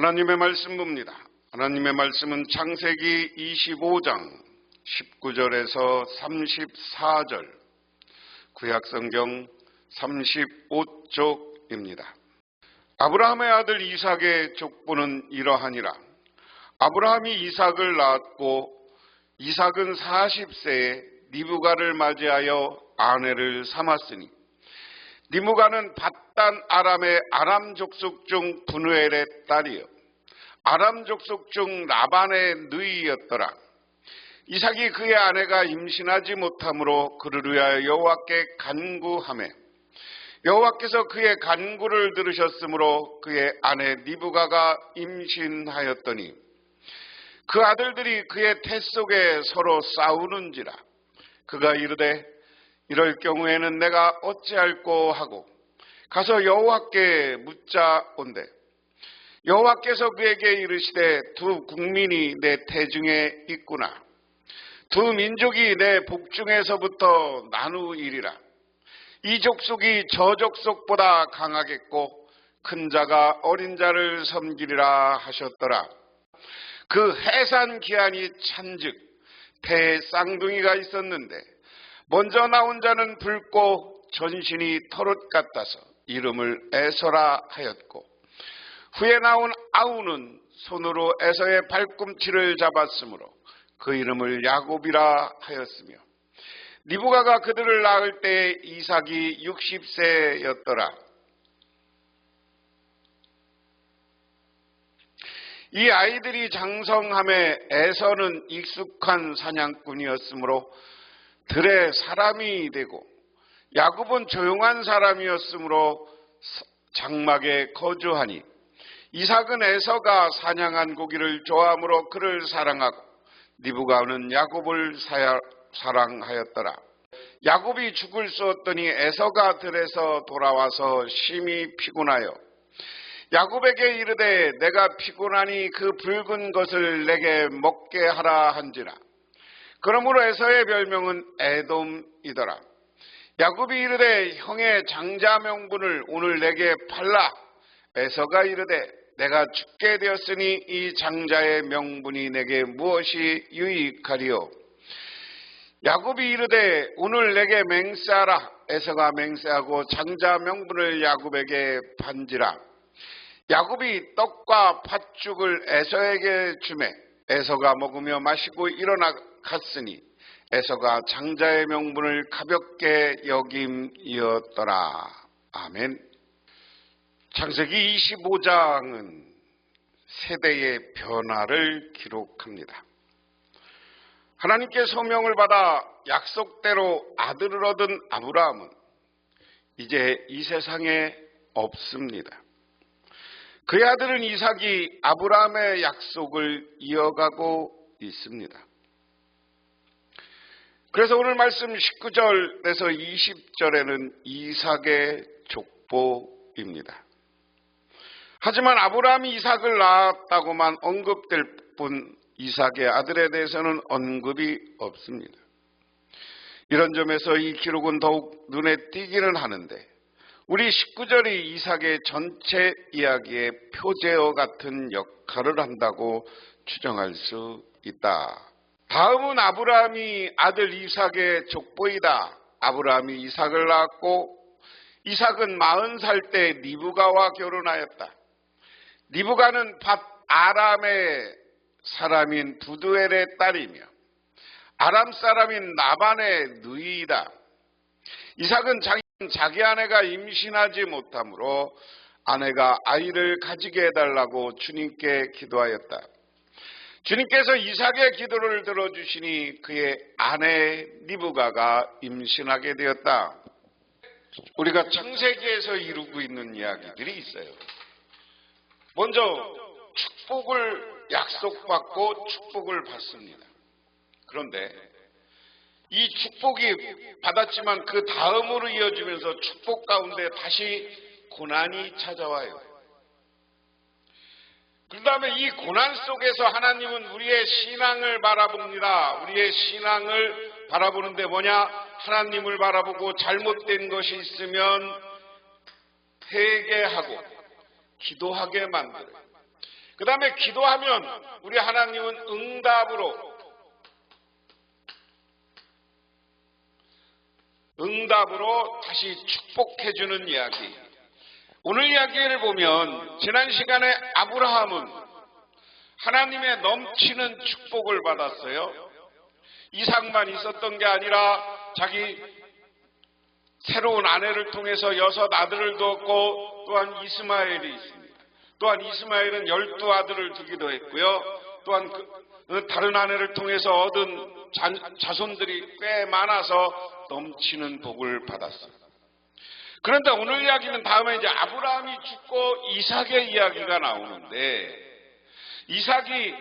하나님의 말씀 봅니다. 하나님의 말씀은 창세기 25장 19절에서 34절, 구약성경 35쪽입니다. 아브라함의 아들 이삭의 족보는 이러하니라. 아브라함이 이삭을 낳았고 이삭은 40세에 리브가를 맞이하여 아내를 삼았으니 리브가는 밧단 아람의 아람 족속 중 분우엘의 딸이요 아람 족속 중 라반의 누이였더라. 이삭이 그의 아내가 임신하지 못함으로 그를 위하여 여호와께 간구하매 여호와께서 그의 간구를 들으셨으므로 그의 아내 리브가가 임신하였더니 그 아들들이 그의 태 속에 서로 싸우는지라. 그가 이르되 이럴 경우에는 내가 어찌할꼬 하고 가서 여호와께 묻자온대. 여호와께서 그에게 이르시되 두 국민이 내 태중에 있구나. 두 민족이 내 복중에서부터 나누이리라. 이 족속이 저 족속보다 강하겠고 큰 자가 어린 자를 섬기리라 하셨더라. 그 해산 기한이 찬즉 태에 쌍둥이가 있었는데 먼저 나온 자는 붉고 전신이 털옷 같아서 이름을 에서라 하였고 후에 나온 아우는 손으로 에서의 발꿈치를 잡았으므로 그 이름을 야곱이라 하였으며 리브가가 그들을 낳을 때 이삭이 60세였더라. 이 아이들이 장성함에 에서는 익숙한 사냥꾼이었으므로 들의 사람이 되고 야곱은 조용한 사람이었으므로 장막에 거주하니 이삭은 에서가 사냥한 고기를 좋아하므로 그를 사랑하고 리브가는 야곱을 사랑하였더라. 야곱이 죽을 쏘았더니 에서가 들에서 돌아와서 심히 피곤하여 야곱에게 이르되 내가 피곤하니 그 붉은 것을 내게 먹게 하라 한지라. 그러므로 에서의 별명은 에돔이더라. 야곱이 이르되 형의 장자 명분을 오늘 내게 팔라. 에서가 이르되 내가 죽게 되었으니 이 장자의 명분이 내게 무엇이 유익하리요. 야곱이 이르되 오늘 내게 맹세하라. 에서가 맹세하고 장자 명분을 야곱에게 판지라. 야곱이 떡과 팥죽을 에서에게 주매 에서가 먹으며 마시고 일어나 갔으니 에서가 장자의 명분을 가볍게 여김이었더라. 아멘. 창세기 25장은 세대의 변화를 기록합니다. 하나님께 소명을 받아 약속대로 아들을 얻은 아브라함은 이제 이 세상에 없습니다. 그의 아들은 이삭이 아브라함의 약속을 이어가고 있습니다. 그래서 오늘 말씀 19절에서 20절에는 이삭의 족보입니다. 하지만 아브라함이 이삭을 낳았다고만 언급될 뿐 이삭의 아들에 대해서는 언급이 없습니다. 이런 점에서 이 기록은 더욱 눈에 띄기는 하는데 우리 19절이 이삭의 전체 이야기의 표제어 같은 역할을 한다고 추정할 수 있다. 다음은 아브라함이 아들 이삭의 족보이다. 아브라함이 이삭을 낳았고 이삭은 40살 때 리브가와 결혼하였다. 리브가는 밧 아람의 사람인 부두엘의 딸이며 아람 사람인 라반의 누이이다. 이삭은 자기 아내가 임신하지 못하므로 아내가 아이를 가지게 해달라고 주님께 기도하였다. 주님께서 이삭의 기도를 들어주시니 그의 아내 리브가가 임신하게 되었다. 우리가 창세기에서 이루고 있는 이야기들이 있어요. 먼저 축복을 약속받고 축복을 받습니다. 그런데 이 축복이 받았지만 그 다음으로 이어지면서 축복 가운데 다시 고난이 찾아와요. 그 다음에 이 고난 속에서 하나님은 우리의 신앙을 바라봅니다. 우리의 신앙을 바라보는데 뭐냐? 하나님을 바라보고 잘못된 것이 있으면 회개하고 기도하게 만들어요. 그 다음에 기도하면 우리 하나님은 응답으로 다시 축복해주는 이야기. 오늘 이야기를 보면 지난 시간에 아브라함은 하나님의 넘치는 축복을 받았어요. 이삭만 있었던 게 아니라 자기 새로운 아내를 통해서 6 아들을 두었고 또한 이스마엘이 있습니다. 또한 이스마엘은 12아들을 두기도 했고요. 또한 다른 아내를 통해서 얻은 자손들이 꽤 많아서 넘치는 복을 받았어요. 그런데 오늘 이야기는 다음에 이제 아브라함이 죽고 이삭의 이야기가 나오는데 이삭이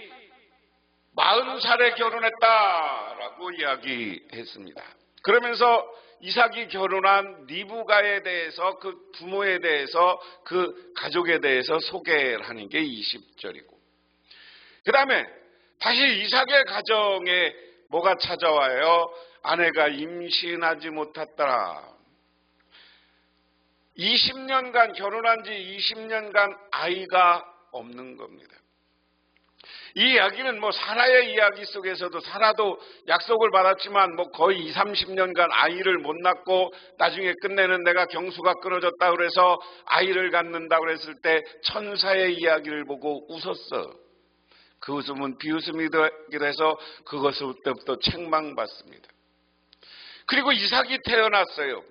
40살에 결혼했다라고 이야기했습니다. 그러면서 이삭이 결혼한 리브가에 대해서 그 부모에 대해서 그 가족에 대해서 소개를 하는 게 20절이고 그 다음에 다시 이삭의 가정에 뭐가 찾아와요? 아내가 임신하지 못했더라. 20년간 결혼한 지 20년간 아이가 없는 겁니다. 이 이야기는 사라의 이야기 속에서도 사라도 약속을 받았지만 거의 20, 30년간 아이를 못 낳고 나중에 끝내는 내가 경수가 끊어졌다 그래서 아이를 갖는다 그랬을 때 천사의 이야기를 보고 웃었어. 그 웃음은 비웃음이 되기도 해서 그것부터 책망받습니다. 그리고 이삭이 태어났어요.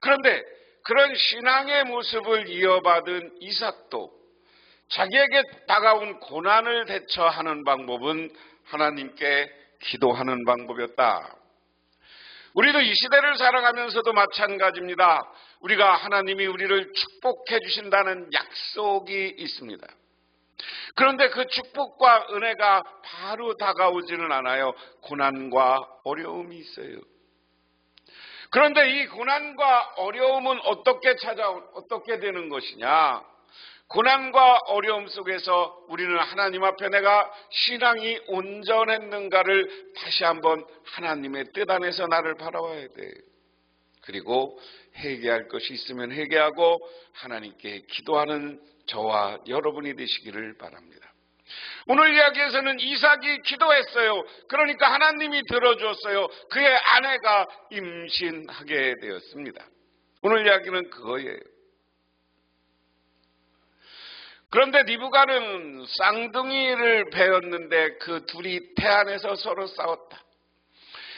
그런데 그런 신앙의 모습을 이어받은 이삭도 자기에게 다가온 고난을 대처하는 방법은 하나님께 기도하는 방법이었다. 우리도 이 시대를 살아가면서도 마찬가지입니다. 우리가 하나님이 우리를 축복해 주신다는 약속이 있습니다. 그런데 그 축복과 은혜가 바로 다가오지는 않아요. 고난과 어려움이 있어요. 그런데 이 고난과 어려움은 어떻게 되는 것이냐? 고난과 어려움 속에서 우리는 하나님 앞에 내가 신앙이 온전했는가를 다시 한번 하나님의 뜻 안에서 나를 바라봐야 돼. 그리고 회개할 것이 있으면 회개하고 하나님께 기도하는 저와 여러분이 되시기를 바랍니다. 오늘 이야기에서는 이삭이 기도했어요. 그러니까 하나님이 들어주었어요. 그의 아내가 임신하게 되었습니다. 오늘 이야기는 그거예요. 그런데 리브가는 쌍둥이를 배웠는데 그 둘이 태안에서 서로 싸웠다.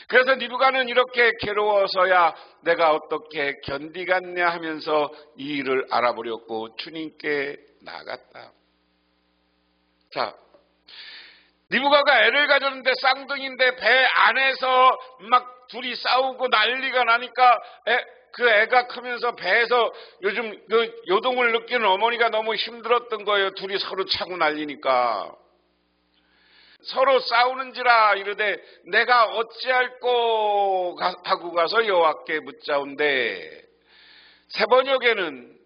그래서 리브가는 이렇게 괴로워서야 내가 어떻게 견디겠냐 하면서 이 일을 알아보려고 주님께 나갔다. 자, 리브가가 애를 가졌는데 쌍둥이인데 배 안에서 막 둘이 싸우고 난리가 나니까 그 애가 크면서 배에서 요즘 요동을 느끼는 어머니가 너무 힘들었던 거예요. 둘이 서로 차고 난리니까. 서로 싸우는지라 이르되 내가 어찌할꼬 하고 가서 여호와께 묻자온대. 세번역에는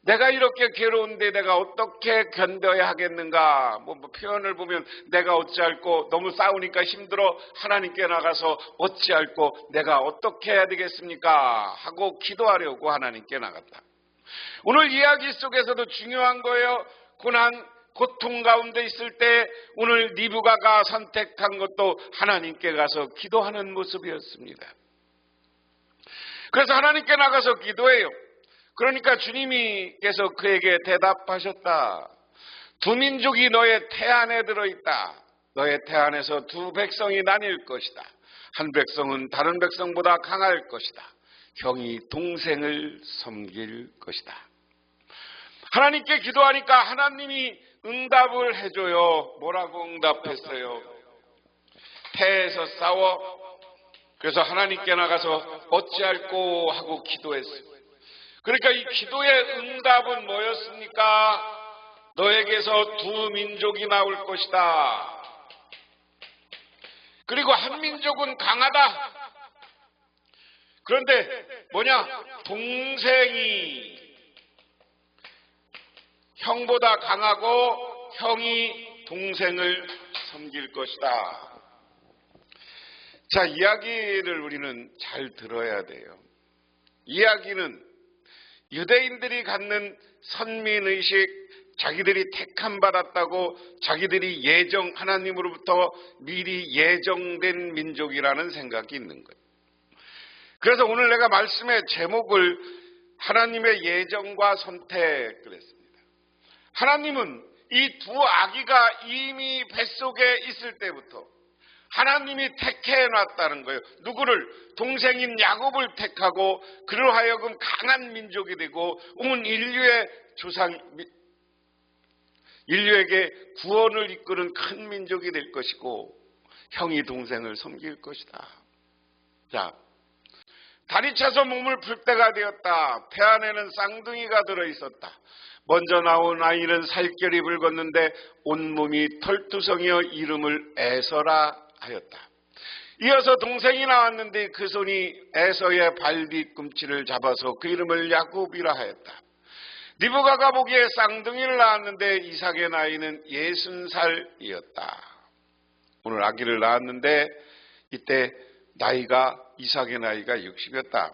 내가 이렇게 괴로운데 내가 어떻게 견뎌야 하겠는가. 표현을 보면 내가 어찌할꼬 너무 싸우니까 힘들어 하나님께 나가서 어찌할꼬 내가 어떻게 해야 되겠습니까 하고 기도하려고 하나님께 나갔다. 오늘 이야기 속에서도 중요한 거예요. 고통 가운데 있을 때 오늘 리브가가 선택한 것도 하나님께 가서 기도하는 모습이었습니다. 그래서 하나님께 나가서 기도해요. 그러니까 주님께서 그에게 대답하셨다. 두 민족이 너의 태안에 들어있다. 너의 태안에서 두 백성이 나뉠 것이다. 한 백성은 다른 백성보다 강할 것이다. 형이 동생을 섬길 것이다. 하나님께 기도하니까 하나님이 응답을 해줘요. 뭐라고 응답했어요? 태에서 싸워. 그래서 하나님께 나가서 어찌할꼬 하고 기도했어요. 그러니까 이 기도의 응답은 뭐였습니까? 너에게서 두 민족이 나올 것이다. 그리고 한 민족은 강하다. 그런데 동생이 형보다 강하고 형이 동생을 섬길 것이다. 자, 이야기를 우리는 잘 들어야 돼요. 이야기는 유대인들이 갖는 선민의식, 자기들이 택함 받았다고 자기들이 하나님으로부터 미리 예정된 민족이라는 생각이 있는 거예요. 그래서 오늘 내가 말씀의 제목을 하나님의 예정과 선택을 했습니다. 하나님은 이 두 아기가 이미 뱃속에 있을 때부터 하나님이 택해놨다는 거예요. 누구를? 동생인 야곱을 택하고 그로 하여금 강한 민족이 되고 온 인류에게 구원을 이끄는 큰 민족이 될 것이고 형이 동생을 섬길 것이다. 자, 다리 차서 몸을 풀 때가 되었다. 배 안에는 쌍둥이가 들어있었다. 먼저 나온 아이는 살결이 붉었는데 온몸이 털투성이여 이름을 에서라 하였다. 이어서 동생이 나왔는데 그 손이 에서의 발 뒤꿈치를 잡아서 그 이름을 야곱이라 하였다. 리브가가 보기에 쌍둥이를 낳았는데 이삭의 나이는 60살이었다. 오늘 아기를 낳았는데 이때 이삭의 나이가 60이었다.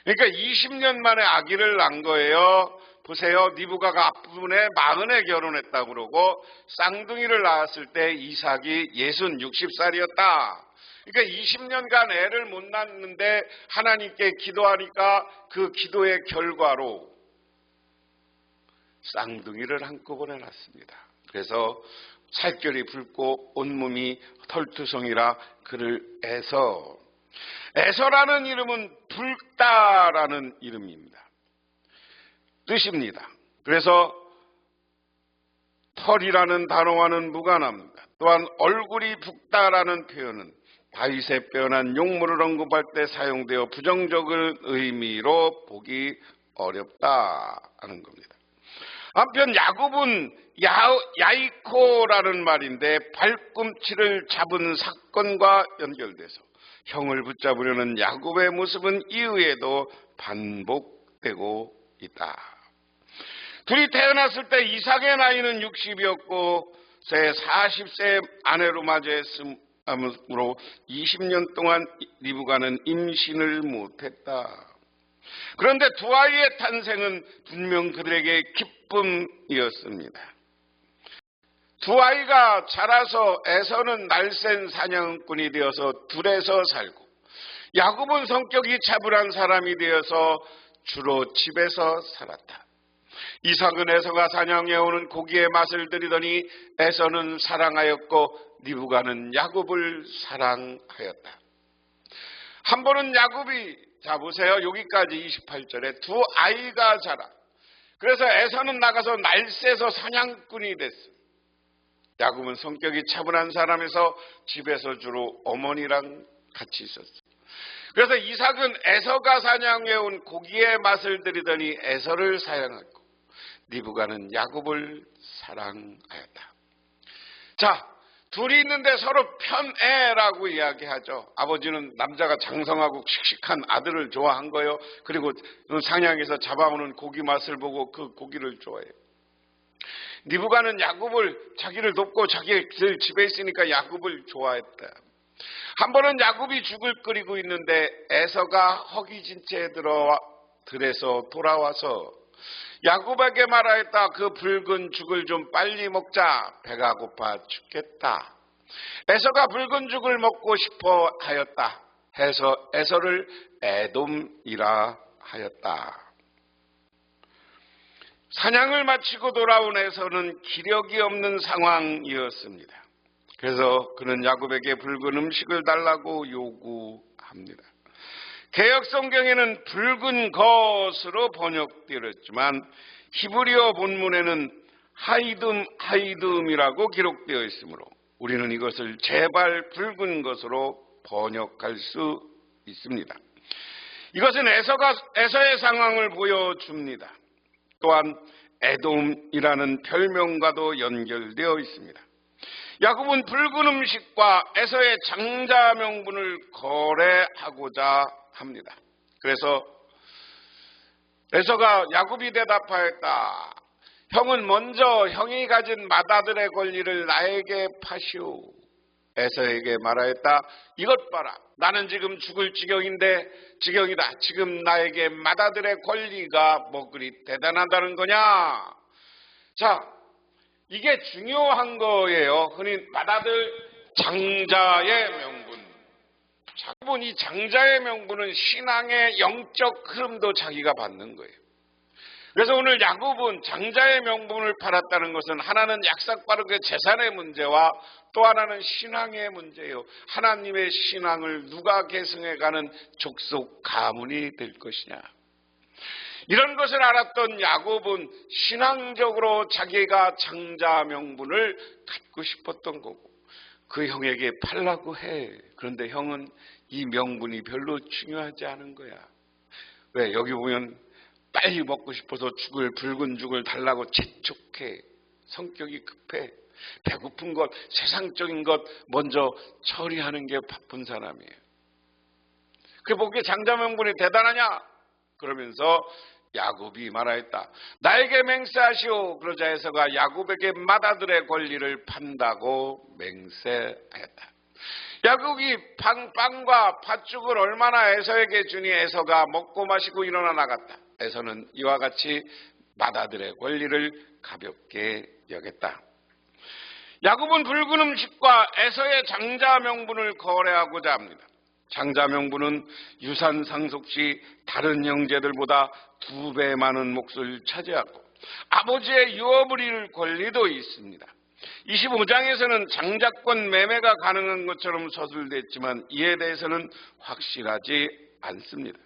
그러니까 20년 만에 아기를 낳은 거예요. 보세요. 리브가가 앞부분에 40에 결혼했다고 그러고 쌍둥이를 낳았을 때 이삭이 60살이었다. 그러니까 20년간 애를 못 낳았는데 하나님께 기도하니까 그 기도의 결과로 쌍둥이를 한꺼번에 낳습니다. 그래서 살결이 붉고 온몸이 털투성이라 그를 에서라는 이름은 붉다라는 이름입니다. 뜻입니다. 그래서 털이라는 단어와는 무관합니다. 또한 얼굴이 붉다라는 표현은 다윗의 빼어난 용모를 언급할 때 사용되어 부정적인 의미로 보기 어렵다 하는 겁니다. 한편 야곱은 야이코라는 말인데 발꿈치를 잡은 사건과 연결돼서 형을 붙잡으려는 야곱의 모습은 이후에도 반복되고 있다. 둘이 태어났을 때 이삭의 나이는 60이었고 40세 아내로 맞이했으므로 20년 동안 리브가는 임신을 못했다. 그런데 두 아이의 탄생은 분명 그들에게 기쁨이었습니다. 두 아이가 자라서 에서는 날쌘 사냥꾼이 되어서 둘에서 살고 야곱은 성격이 차분한 사람이 되어서 주로 집에서 살았다. 이삭은 에서가 사냥해오는 고기의 맛을 들이더니 에서는 사랑하였고 리브가는 야곱을 사랑하였다. 한 번은 야곱이 자 보세요. 여기까지 28절에 두 아이가 자라. 그래서 에서는 나가서 날쌔서 사냥꾼이 됐어. 야곱은 성격이 차분한 사람에서 집에서 주로 어머니랑 같이 있었어. 그래서 이삭은 에서가 사냥해온 고기의 맛을 들이더니 에서를 사랑했고 리브가는 야곱을 사랑하였다. 자, 둘이 있는데 서로 편애라고 이야기하죠. 아버지는 남자가 장성하고 씩씩한 아들을 좋아한 거예요. 그리고 사냥에서 잡아오는 고기 맛을 보고 그 고기를 좋아해요. 리브가는 야곱을 자기를 돕고 자기들 집에 있으니까 야곱을 좋아했다. 한 번은 야곱이 죽을 끓이고 있는데 에서가 허기진 채 들에서 돌아와서 야곱에게 말하였다. 그 붉은 죽을 좀 빨리 먹자. 배가 고파 죽겠다. 에서가 붉은 죽을 먹고 싶어 하였다. 해서 에서를 에돔이라 하였다. 사냥을 마치고 돌아온 에서는 기력이 없는 상황이었습니다. 그래서 그는 야곱에게 붉은 음식을 달라고 요구합니다. 개역 성경에는 붉은 것으로 번역되었지만 히브리어 본문에는 하이둠이라고 기록되어 있으므로 우리는 이것을 제발 붉은 것으로 번역할 수 있습니다. 이것은 에서의 상황을 보여줍니다. 또한 에돔이라는 별명과도 연결되어 있습니다. 야곱은 붉은 음식과 에서의 장자 명분을 거래하고자 합니다. 그래서 에서가 야곱이 대답하였다. 형은 먼저 형이 가진 맏아들의 권리를 나에게 파시오. 에서에게 말하였다. 이것 봐라. 나는 지금 죽을 지경이다. 지금 나에게 맏아들의 권리가 뭐 그리 대단하다는 거냐. 자, 이게 중요한 거예요. 흔히 받아들 장자의 명분. 자꾸분 이 장자의 명분은 신앙의 영적 흐름도 자기가 받는 거예요. 그래서 오늘 야곱은 장자의 명분을 팔았다는 것은 하나는 약삭빠르게 재산의 문제와 또 하나는 신앙의 문제예요. 하나님의 신앙을 누가 계승해가는 족속 가문이 될 것이냐. 이런 것을 알았던 야곱은 신앙적으로 자기가 장자 명분을 갖고 싶었던 거고 그 형에게 팔라고 해. 그런데 형은 이 명분이 별로 중요하지 않은 거야. 왜? 여기 보면 빨리 먹고 싶어서 붉은 죽을 달라고 재촉해. 성격이 급해. 배고픈 것, 세상적인 것 먼저 처리하는 게 바쁜 사람이에요. 그게 보기에 장자 명분이 대단하냐? 그러면서 야곱이 말하였다. 나에게 맹세하시오. 그러자 에서가 야곱에게 맏아들의 권리를 판다고 맹세하였다. 야곱이 빵과 팥죽을 얼마나 에서에게 주니 에서가 먹고 마시고 일어나 나갔다. 에서는 이와 같이 맏아들의 권리를 가볍게 여겼다. 야곱은 붉은 음식과 에서의 장자 명분을 거래하고자 합니다. 장자 명분은 유산 상속 시 다른 형제들보다 2배 많은 몫을 차지하고 아버지의 유업을 잃을 권리도 있습니다. 25장에서는 장자권 매매가 가능한 것처럼 서술됐지만 이에 대해서는 확실하지 않습니다.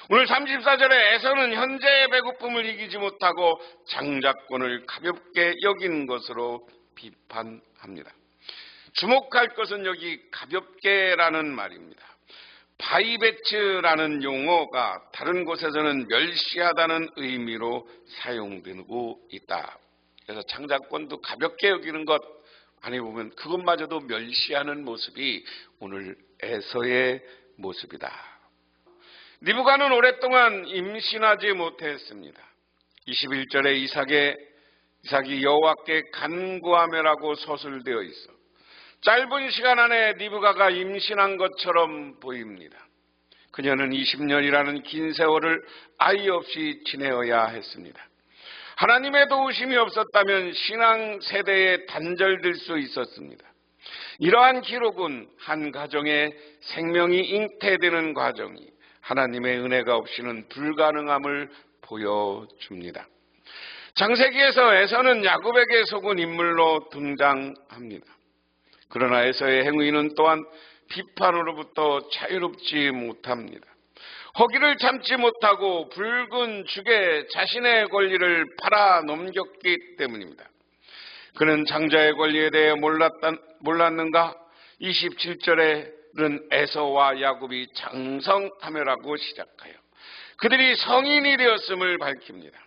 오늘 34절에 에서는 현재의 배고픔을 이기지 못하고 장자권을 가볍게 여긴 것으로 비판합니다. 주목할 것은 여기 가볍게라는 말입니다. 바이베츠라는 용어가 다른 곳에서는 멸시하다는 의미로 사용되고 있다. 그래서 장자권도 가볍게 여기는 것, 아니 보면 그것마저도 멸시하는 모습이 오늘 에서의 모습이다. 리브가는 오랫동안 임신하지 못했습니다. 21절에 이삭이 여호와께 간구하며라고 서술되어 있어 짧은 시간 안에 리브가가 임신한 것처럼 보입니다. 그녀는 20년이라는 긴 세월을 아이 없이 지내어야 했습니다. 하나님의 도우심이 없었다면 신앙 세대에 단절될 수 있었습니다. 이러한 기록은 한 가정의 생명이 잉태되는 과정이 하나님의 은혜가 없이는 불가능함을 보여줍니다. 창세기에서 에서는 야곱에게 속은 인물로 등장합니다. 그러나 에서의 행위는 또한 비판으로부터 자유롭지 못합니다. 허기를 참지 못하고 붉은 죽에 자신의 권리를 팔아 넘겼기 때문입니다. 그는 장자의 권리에 대해 몰랐는가? 27절에는 에서와 야곱이 장성하며라고 시작하여 그들이 성인이 되었음을 밝힙니다.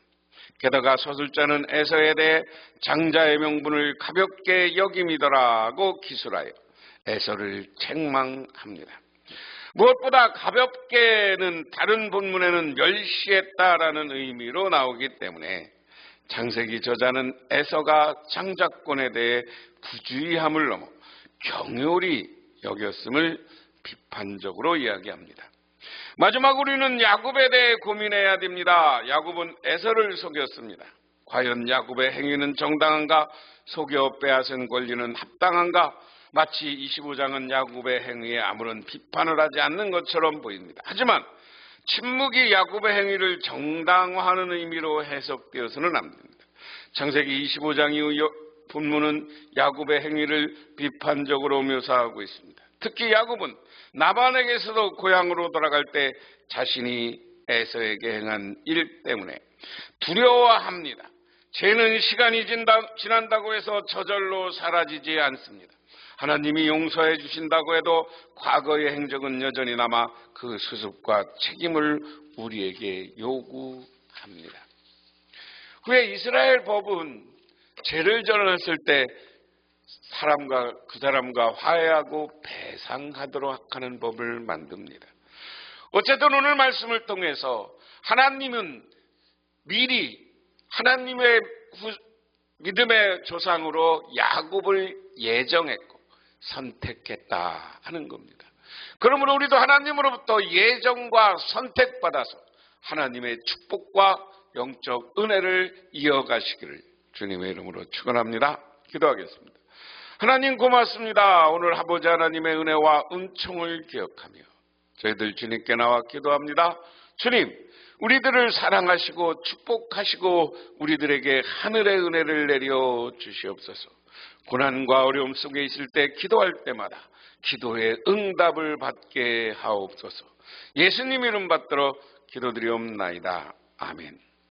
게다가 서술자는 에서에 대해 장자의 명분을 가볍게 여김이더라고 기술하여 에서를 책망합니다. 무엇보다 가볍게는 다른 본문에는 멸시했다라는 의미로 나오기 때문에 창세기 저자는 에서가 장자권에 대해 부주의함을 넘어 경솔히 여겼음을 비판적으로 이야기합니다. 마지막 우리는 야곱에 대해 고민해야 됩니다. 야곱은 에서를 속였습니다. 과연 야곱의 행위는 정당한가? 속여 빼앗은 권리는 합당한가? 마치 25장은 야곱의 행위에 아무런 비판을 하지 않는 것처럼 보입니다. 하지만 침묵이 야곱의 행위를 정당화하는 의미로 해석되어서는 안 됩니다. 창세기 25장 이후 본문은 야곱의 행위를 비판적으로 묘사하고 있습니다. 특히 야곱은 나반에게서도 고향으로 돌아갈 때 자신이 에서에게 행한 일 때문에 두려워합니다. 죄는 시간이 지난다고 해서 저절로 사라지지 않습니다. 하나님이 용서해 주신다고 해도 과거의 행적은 여전히 남아 그 수습과 책임을 우리에게 요구합니다. 후에 이스라엘 법은 죄를 저질렀을 때 그 사람과 화해하고 배상하도록 하는 법을 만듭니다. 어쨌든 오늘 말씀을 통해서 하나님은 미리 하나님의 믿음의 조상으로 야곱을 예정했고 선택했다 하는 겁니다. 그러므로 우리도 하나님으로부터 예정과 선택받아서 하나님의 축복과 영적 은혜를 이어가시기를 주님의 이름으로 축원합니다. 기도하겠습니다. 하나님 고맙습니다. 오늘 아버지 하나님의 은혜와 은총을 기억하며 저희들 주님께 나와 기도합니다. 주님, 우리들을 사랑하시고 축복하시고 우리들에게 하늘의 은혜를 내려 주시옵소서. 고난과 어려움 속에 있을 때 기도할 때마다 기도의 응답을 받게 하옵소서. 예수님 이름 받들어 기도드리옵나이다. 아멘.